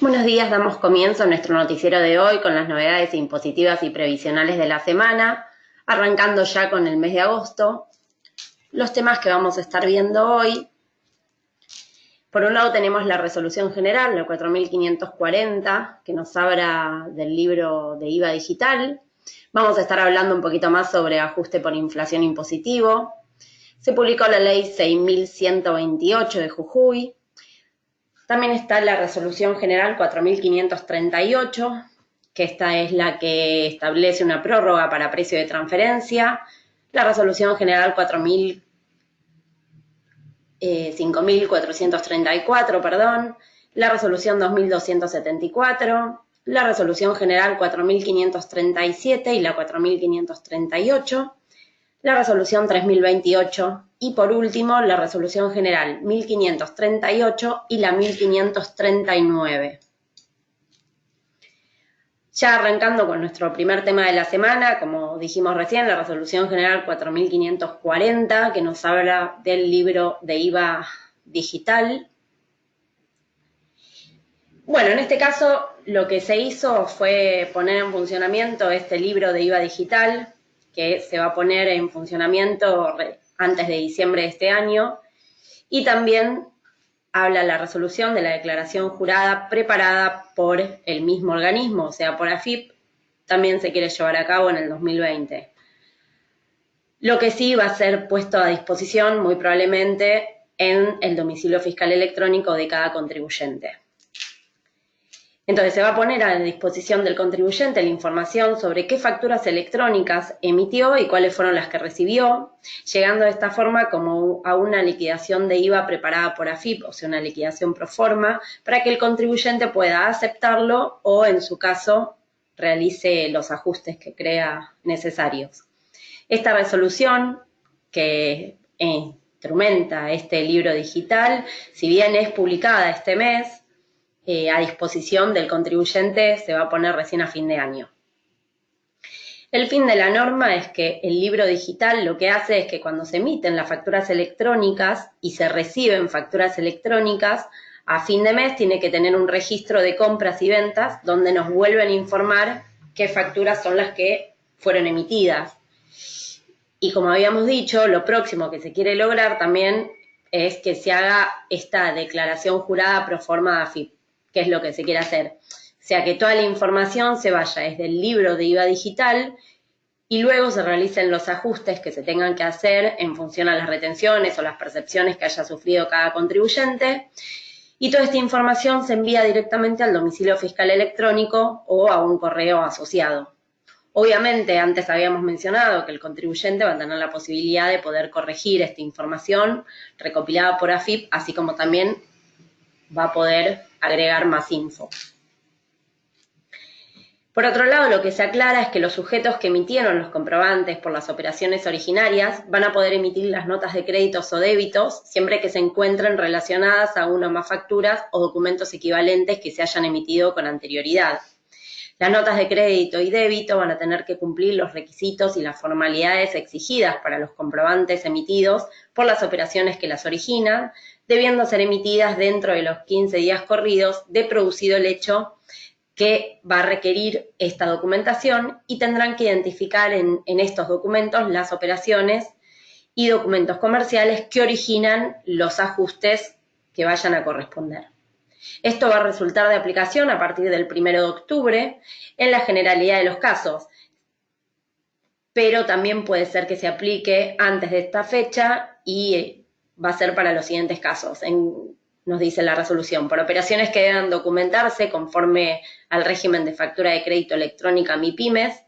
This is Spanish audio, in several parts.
Buenos días, damos comienzo a nuestro noticiero de hoy con las novedades impositivas y previsionales de la semana, arrancando ya con el mes de agosto. Los temas que vamos a estar viendo hoy, por un lado tenemos la resolución general, la 4540, que nos habla del libro de IVA digital. Vamos a estar hablando un poquito más sobre ajuste por inflación impositivo. Se publicó la ley 6128 de Jujuy. También está la resolución general 4538, que esta es la que establece una prórroga para precio de transferencia. La resolución general 5434, la resolución 2274, la resolución general 4537 y la 4538, la resolución 3028 y por último la resolución general 1538 y la 1539. Ya arrancando con nuestro primer tema de la semana, como dijimos recién, la resolución general 4540, que nos habla del libro de IVA digital. Bueno, en este caso lo que se hizo fue poner en funcionamiento este libro de IVA digital, que se va a poner en funcionamiento antes de diciembre de este año, y también habla la resolución de la declaración jurada preparada por el mismo organismo, o sea, por AFIP, también se quiere llevar a cabo en el 2020. Lo que sí va a ser puesto a disposición, muy probablemente, en el domicilio fiscal electrónico de cada contribuyente. Entonces se va a poner a disposición del contribuyente la información sobre qué facturas electrónicas emitió y cuáles fueron las que recibió, llegando de esta forma como a una liquidación de IVA preparada por AFIP, o sea, una liquidación pro forma, para que el contribuyente pueda aceptarlo o, en su caso, realice los ajustes que crea necesarios. Esta resolución que instrumenta este libro digital, si bien es publicada este mes, a disposición del contribuyente se va a poner recién a fin de año. El fin de la norma es que el libro digital lo que hace es que cuando se emiten las facturas electrónicas y se reciben facturas electrónicas, a fin de mes tiene que tener un registro de compras y ventas donde nos vuelven a informar qué facturas son las que fueron emitidas. Y como habíamos dicho, lo próximo que se quiere lograr también es que se haga esta declaración jurada pro forma de AFIP, que es lo que se quiere hacer. O sea, que toda la información se vaya desde el libro de IVA digital y luego se realicen los ajustes que se tengan que hacer en función a las retenciones o las percepciones que haya sufrido cada contribuyente. Y toda esta información se envía directamente al domicilio fiscal electrónico o a un correo asociado. Obviamente, antes habíamos mencionado que el contribuyente va a tener la posibilidad de poder corregir esta información recopilada por AFIP, así como también va a poder agregar más info. Por otro lado, lo que se aclara es que los sujetos que emitieron los comprobantes por las operaciones originarias van a poder emitir las notas de créditos o débitos siempre que se encuentren relacionadas a una o más facturas o documentos equivalentes que se hayan emitido con anterioridad. Las notas de crédito y débito van a tener que cumplir los requisitos y las formalidades exigidas para los comprobantes emitidos por las operaciones que las originan, debiendo ser emitidas dentro de los 15 días corridos de producido el hecho que va a requerir esta documentación y tendrán que identificar en estos documentos las operaciones y documentos comerciales que originan los ajustes que vayan a corresponder. Esto va a resultar de aplicación a partir del 1 de octubre en la generalidad de los casos, pero también puede ser que se aplique antes de esta fecha y va a ser para los siguientes casos. Nos dice la resolución, por operaciones que deban documentarse conforme al régimen de factura de crédito electrónica MIPYMES.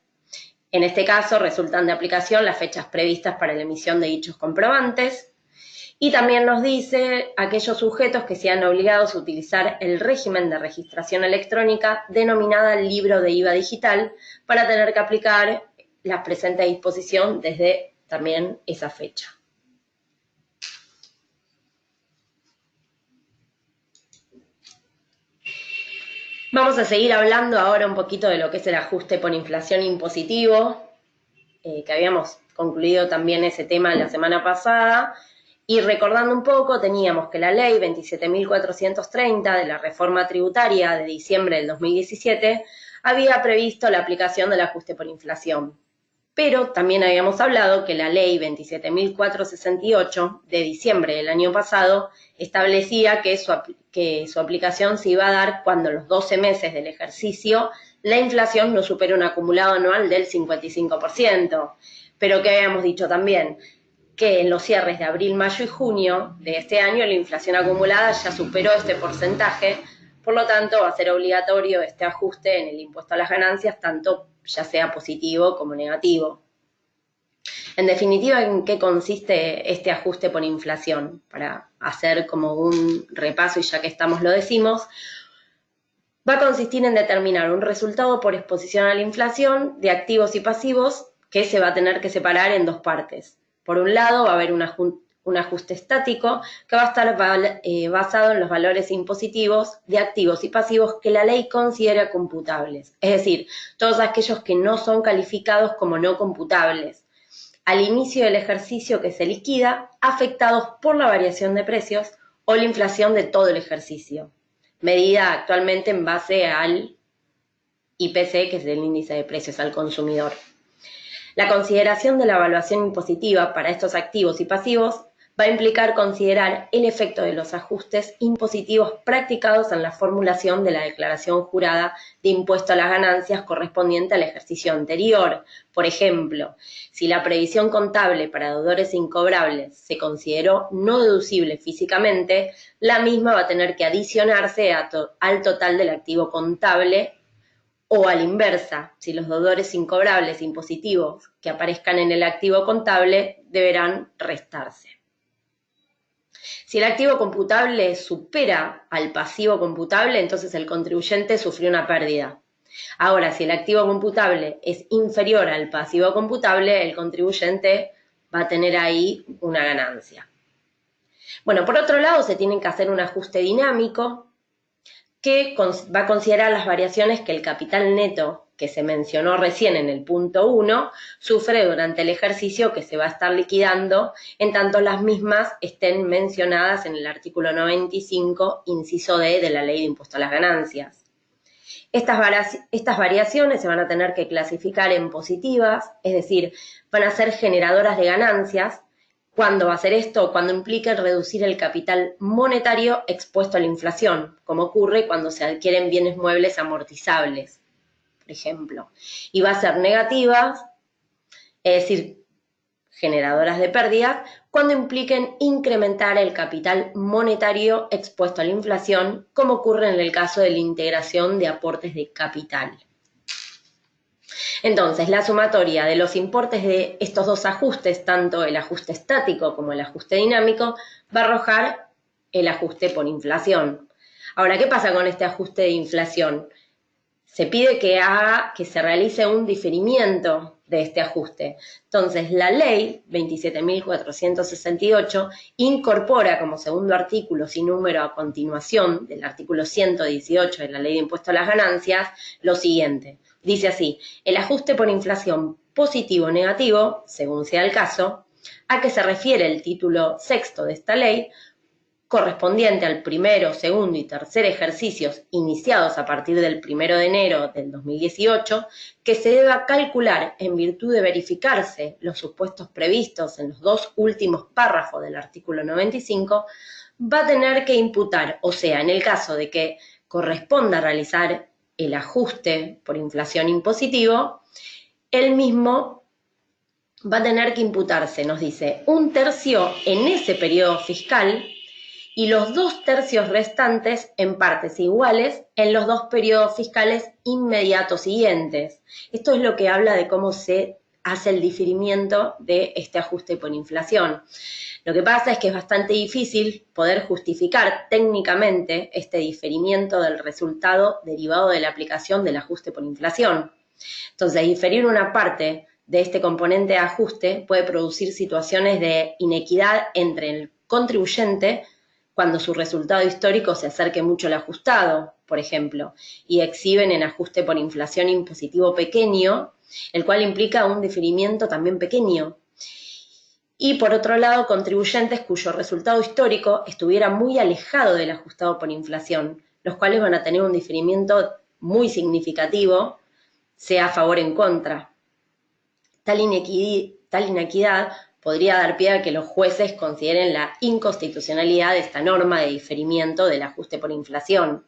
En este caso resultan de aplicación las fechas previstas para la emisión de dichos comprobantes. Y también nos dice aquellos sujetos que sean obligados a utilizar el régimen de registración electrónica denominada libro de IVA digital para tener que aplicar la presente disposición desde también esa fecha. Vamos a seguir hablando ahora un poquito de lo que es el ajuste por inflación impositivo, que habíamos concluido también ese tema la semana pasada. Y recordando un poco, teníamos que la ley 27.430 de la reforma tributaria de diciembre del 2017 había previsto la aplicación del ajuste por inflación. Pero también habíamos hablado que la ley 27.468 de diciembre del año pasado establecía que su aplicación se iba a dar cuando los 12 meses del ejercicio la inflación no supere un acumulado anual del 55%. Pero que habíamos dicho también que en los cierres de abril, mayo y junio de este año la inflación acumulada ya superó este porcentaje, por lo tanto va a ser obligatorio este ajuste en el impuesto a las ganancias, tanto ya sea positivo como negativo. En definitiva, ¿en qué consiste este ajuste por inflación? Para hacer como un repaso, y ya que estamos lo decimos, va a consistir en determinar un resultado por exposición a la inflación de activos y pasivos que se va a tener que separar en dos partes. Por un lado, va a haber un ajuste estático que va a estar basado en los valores impositivos de activos y pasivos que la ley considera computables, es decir, todos aquellos que no son calificados como no computables al inicio del ejercicio que se liquida, afectados por la variación de precios o la inflación de todo el ejercicio, medida actualmente en base al IPC, que es el índice de precios al consumidor. La consideración de la evaluación impositiva para estos activos y pasivos va a implicar considerar el efecto de los ajustes impositivos practicados en la formulación de la declaración jurada de impuesto a las ganancias correspondiente al ejercicio anterior. Por ejemplo, si la previsión contable para deudores incobrables se consideró no deducible físicamente, la misma va a tener que adicionarse al total del activo contable, o a la inversa, si los deudores incobrables impositivos que aparezcan en el activo contable deberán restarse. Si el activo computable supera al pasivo computable, entonces el contribuyente sufrió una pérdida. Ahora, si el activo computable es inferior al pasivo computable, el contribuyente va a tener ahí una ganancia. Bueno, por otro lado, se tiene que hacer un ajuste dinámico que va a considerar las variaciones que el capital neto, que se mencionó recién en el punto 1, sufre durante el ejercicio que se va a estar liquidando, en tanto las mismas estén mencionadas en el artículo 95, inciso D de la Ley de Impuesto a las Ganancias. Estas variaciones se van a tener que clasificar en positivas, es decir, van a ser generadoras de ganancias. ¿Cuándo va a ser esto? Cuando implique reducir el capital monetario expuesto a la inflación, como ocurre cuando se adquieren bienes muebles amortizables, por ejemplo. Y va a ser negativas, es decir, generadoras de pérdidas, cuando impliquen incrementar el capital monetario expuesto a la inflación, como ocurre en el caso de la integración de aportes de capital. Entonces, la sumatoria de los importes de estos dos ajustes, tanto el ajuste estático como el ajuste dinámico, va a arrojar el ajuste por inflación. Ahora, ¿qué pasa con este ajuste de inflación? Se pide que se realice un diferimiento de este ajuste. Entonces, la ley 27.468 incorpora como segundo artículo sin número a continuación del artículo 118 de la Ley de Impuesto a las Ganancias lo siguiente. Dice así: el ajuste por inflación positivo o negativo, según sea el caso, a que se refiere el título sexto de esta ley, correspondiente al primero, segundo y tercer ejercicios iniciados a partir del 1 de enero del 2018, que se deba calcular en virtud de verificarse los supuestos previstos en los dos últimos párrafos del artículo 95, va a tener que imputar, o sea, en el caso de que corresponda realizar el ajuste por inflación impositivo, el mismo va a tener que imputarse, nos dice, 1/3 en ese periodo fiscal y los 2/3 restantes en partes iguales en los dos periodos fiscales inmediatos siguientes. Esto es lo que habla de cómo se hace el diferimiento de este ajuste por inflación. Lo que pasa es que es bastante difícil poder justificar técnicamente este diferimiento del resultado derivado de la aplicación del ajuste por inflación. Entonces, diferir una parte de este componente de ajuste puede producir situaciones de inequidad entre el contribuyente cuando su resultado histórico se acerque mucho al ajustado, por ejemplo, y exhiben en ajuste por inflación impositivo pequeño, el cual implica un diferimiento también pequeño. y por otro lado contribuyentes cuyo resultado histórico estuviera muy alejado del ajustado por inflación, los cuales van a tener un diferimiento muy significativo, sea a favor o en contra. Tal inequidad podría dar pie a que los jueces consideren la inconstitucionalidad de esta norma de diferimiento del ajuste por inflación.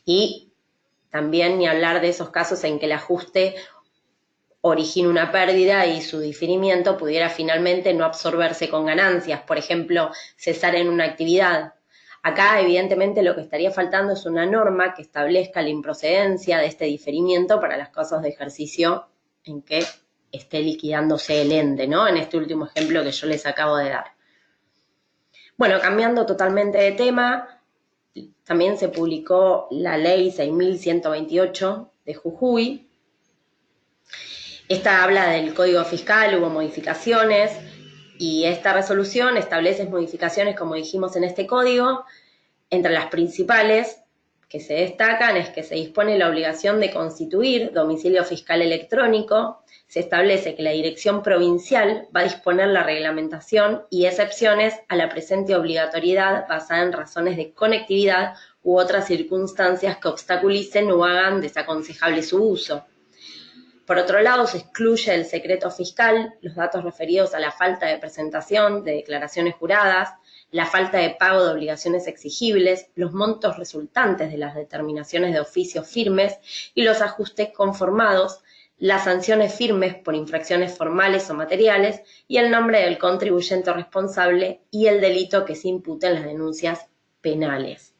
Y también ni hablar de esos casos en que el ajuste origina una pérdida y su diferimiento pudiera finalmente no absorberse con ganancias, por ejemplo, cesar en una actividad. Acá, evidentemente, lo que estaría faltando es una norma que establezca la improcedencia de este diferimiento para los casos de ejercicio en que esté liquidándose el ente, ¿no? En este último ejemplo que yo les acabo de dar. Bueno, cambiando totalmente de tema, también se publicó la ley 6.128 de Jujuy. Esta habla del Código Fiscal, hubo modificaciones y esta resolución establece modificaciones, como dijimos en este código. Entre las principales que se destacan es que se dispone la obligación de constituir domicilio fiscal electrónico, se establece que la Dirección Provincial va a disponer la reglamentación y excepciones a la presente obligatoriedad basada en razones de conectividad u otras circunstancias que obstaculicen o hagan desaconsejable su uso. Por otro lado, se excluye del secreto fiscal los datos referidos a la falta de presentación de declaraciones juradas, la falta de pago de obligaciones exigibles, los montos resultantes de las determinaciones de oficio firmes y los ajustes conformados, las sanciones firmes por infracciones formales o materiales y el nombre del contribuyente responsable y el delito que se impute en las denuncias penales.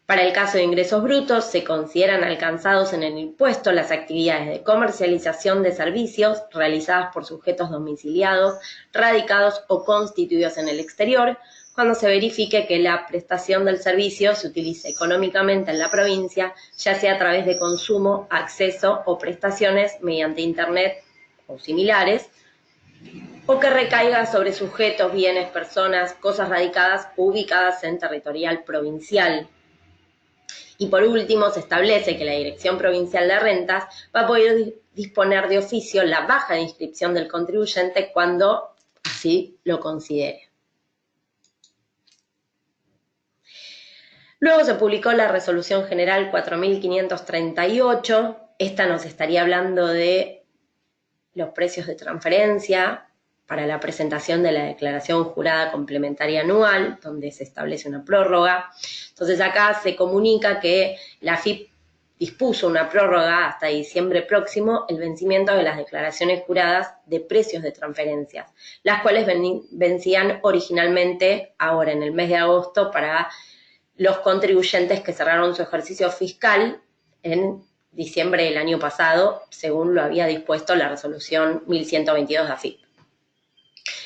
Para el caso de ingresos brutos, se consideran alcanzados en el impuesto las actividades de comercialización de servicios realizadas por sujetos domiciliados, radicados o constituidos en el exterior, cuando se verifique que la prestación del servicio se utiliza económicamente en la provincia, ya sea a través de consumo, acceso o prestaciones mediante Internet o similares, o que recaiga sobre sujetos, bienes, personas, cosas radicadas o ubicadas en territorial provincial. Y por último, se establece que la Dirección Provincial de Rentas va a poder disponer de oficio la baja de inscripción del contribuyente cuando así lo considere. Luego se publicó la Resolución General 4538. Esta nos estaría hablando de los precios de transferencia para la presentación de la declaración jurada complementaria anual, donde se establece una prórroga. Entonces acá se comunica que la AFIP dispuso una prórroga hasta diciembre próximo el vencimiento de las declaraciones juradas de precios de transferencias, las cuales vencían originalmente ahora en el mes de agosto para los contribuyentes que cerraron su ejercicio fiscal en diciembre del año pasado, según lo había dispuesto la resolución 1122 de AFIP.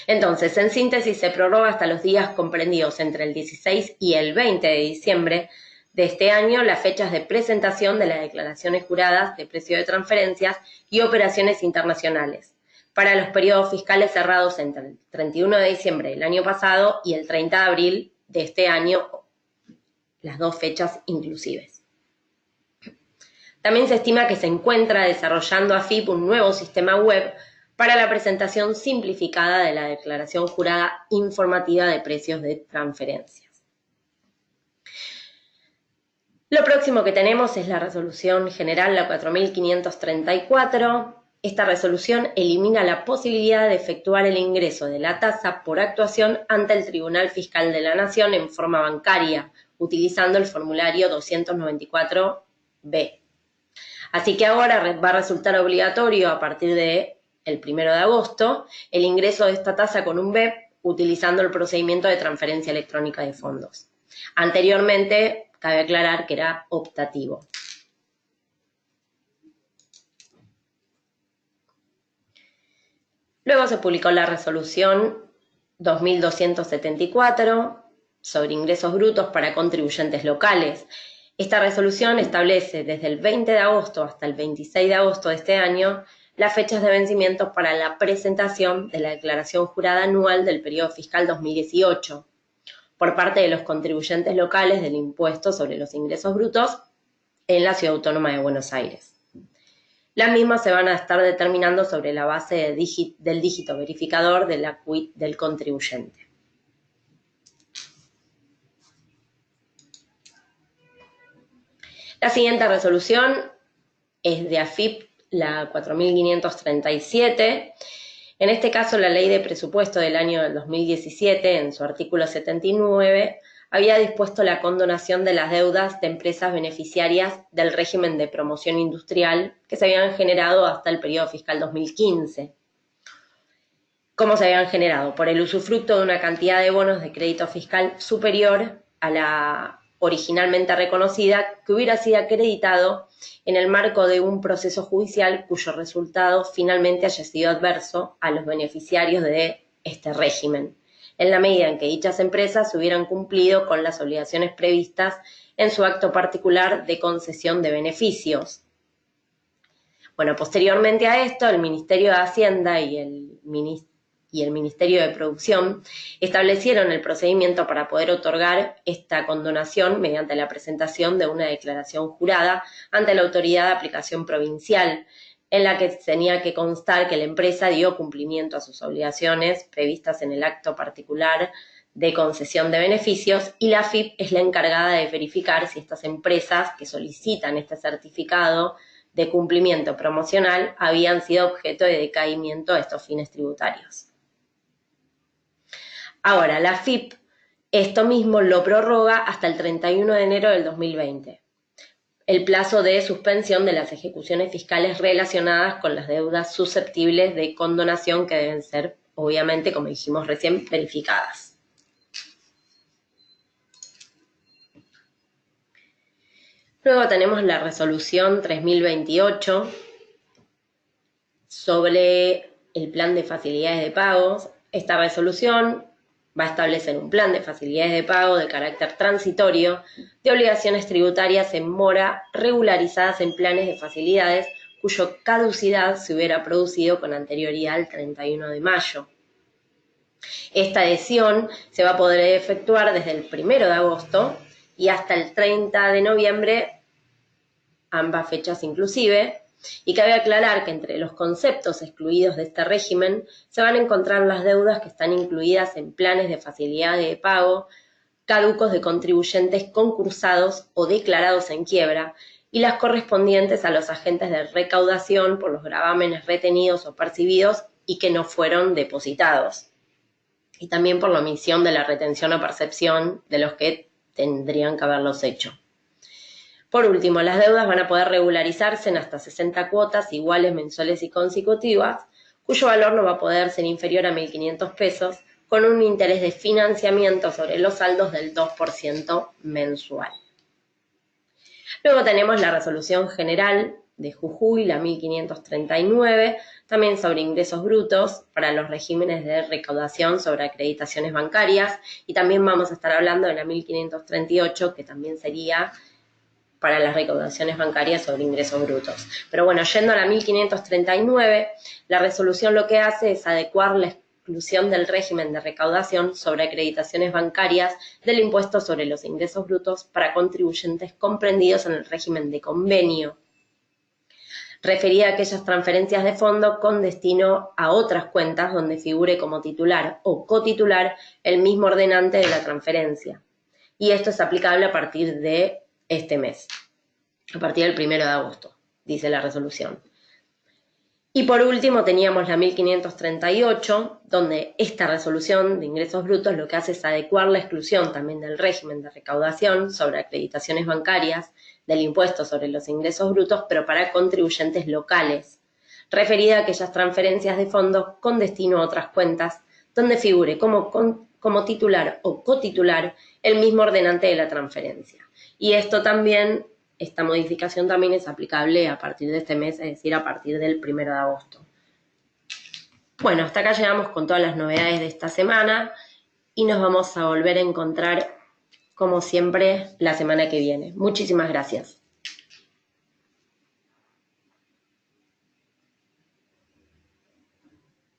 Entonces, en síntesis, se prorroga hasta los días comprendidos entre el 16 y el 20 de diciembre de este año las fechas de presentación de las declaraciones juradas de precio de transferencias y operaciones internacionales para los periodos fiscales cerrados entre el 31 de diciembre del año pasado y el 30 de abril de este año, las dos fechas inclusives. También se estima que se encuentra desarrollando AFIP un nuevo sistema web para la presentación simplificada de la declaración jurada informativa de precios de transferencias. Lo próximo que tenemos es la resolución general, la 4534. Esta resolución elimina la posibilidad de efectuar el ingreso de la tasa por actuación ante el Tribunal Fiscal de la Nación en forma bancaria, utilizando el formulario 294B. Así que ahora va a resultar obligatorio a partir de el 1 de agosto, el ingreso de esta tasa con un BEP utilizando el procedimiento de transferencia electrónica de fondos. Anteriormente, cabe aclarar que era optativo. Luego se publicó la resolución 2274 sobre ingresos brutos para contribuyentes locales. Esta resolución establece desde el 20 de agosto hasta el 26 de agosto de este año las fechas de vencimientos para la presentación de la declaración jurada anual del periodo fiscal 2018 por parte de los contribuyentes locales del impuesto sobre los ingresos brutos en la Ciudad Autónoma de Buenos Aires. Las mismas se van a estar determinando sobre la base del dígito verificador de la QUIT del contribuyente. La siguiente resolución es de AFIP, la 4537. En este caso, la Ley de Presupuesto del año 2017, en su artículo 79, había dispuesto la condonación de las deudas de empresas beneficiarias del régimen de promoción industrial que se habían generado hasta el periodo fiscal 2015. ¿Cómo se habían generado? Por el usufructo de una cantidad de bonos de crédito fiscal superior a la originalmente reconocida, que hubiera sido acreditado en el marco de un proceso judicial cuyo resultado finalmente haya sido adverso a los beneficiarios de este régimen, en la medida en que dichas empresas hubieran cumplido con las obligaciones previstas en su acto particular de concesión de beneficios. Bueno, posteriormente a esto, el Ministerio de Hacienda y el Ministerio de Producción establecieron el procedimiento para poder otorgar esta condonación mediante la presentación de una declaración jurada ante la Autoridad de Aplicación Provincial, en la que tenía que constar que la empresa dio cumplimiento a sus obligaciones previstas en el acto particular de concesión de beneficios, y la AFIP es la encargada de verificar si estas empresas que solicitan este certificado de cumplimiento promocional habían sido objeto de decaimiento a estos fines tributarios. Ahora, la AFIP esto mismo lo prorroga hasta el 31 de enero del 2020, el plazo de suspensión de las ejecuciones fiscales relacionadas con las deudas susceptibles de condonación, que deben ser, obviamente, como dijimos recién, verificadas. Luego tenemos la resolución 3028 sobre el plan de facilidades de pagos. Esta resolución va a establecer un plan de facilidades de pago de carácter transitorio de obligaciones tributarias en mora regularizadas en planes de facilidades cuya caducidad se hubiera producido con anterioridad al 31 de mayo. Esta adhesión se va a poder efectuar desde el 1 de agosto y hasta el 30 de noviembre, ambas fechas inclusive, y cabe aclarar que entre los conceptos excluidos de este régimen se van a encontrar las deudas que están incluidas en planes de facilidad de pago caducos de contribuyentes concursados o declarados en quiebra, y las correspondientes a los agentes de recaudación por los gravámenes retenidos o percibidos y que no fueron depositados, y también por la omisión de la retención o percepción de los que tendrían que haberlos hecho. Por último, las deudas van a poder regularizarse en hasta 60 cuotas iguales, mensuales y consecutivas, cuyo valor no va a poder ser inferior a 1.500 pesos, con un interés de financiamiento sobre los saldos del 2% mensual. Luego tenemos la resolución general de Jujuy, la 1539, también sobre ingresos brutos para los regímenes de recaudación sobre acreditaciones bancarias, y también vamos a estar hablando de la 1538, que también sería para las recaudaciones bancarias sobre ingresos brutos. Pero bueno, yendo a la 1539, la resolución lo que hace es adecuar la exclusión del régimen de recaudación sobre acreditaciones bancarias del impuesto sobre los ingresos brutos para contribuyentes comprendidos en el régimen de convenio, referida a aquellas transferencias de fondo con destino a otras cuentas donde figure como titular o cotitular el mismo ordenante de la transferencia. Y esto es aplicable a partir de este mes, a partir del 1 de agosto, dice la resolución. Y por último teníamos la 1538, donde esta resolución de ingresos brutos lo que hace es adecuar la exclusión también del régimen de recaudación sobre acreditaciones bancarias del impuesto sobre los ingresos brutos, pero para contribuyentes locales, referida a aquellas transferencias de fondos con destino a otras cuentas, donde figure como titular o cotitular el mismo ordenante de la transferencia. Y esto también, esta modificación también es aplicable a partir de este mes, es decir, a partir del 1 de agosto. Bueno, hasta acá llegamos con todas las novedades de esta semana y nos vamos a volver a encontrar, como siempre, la semana que viene. Muchísimas gracias.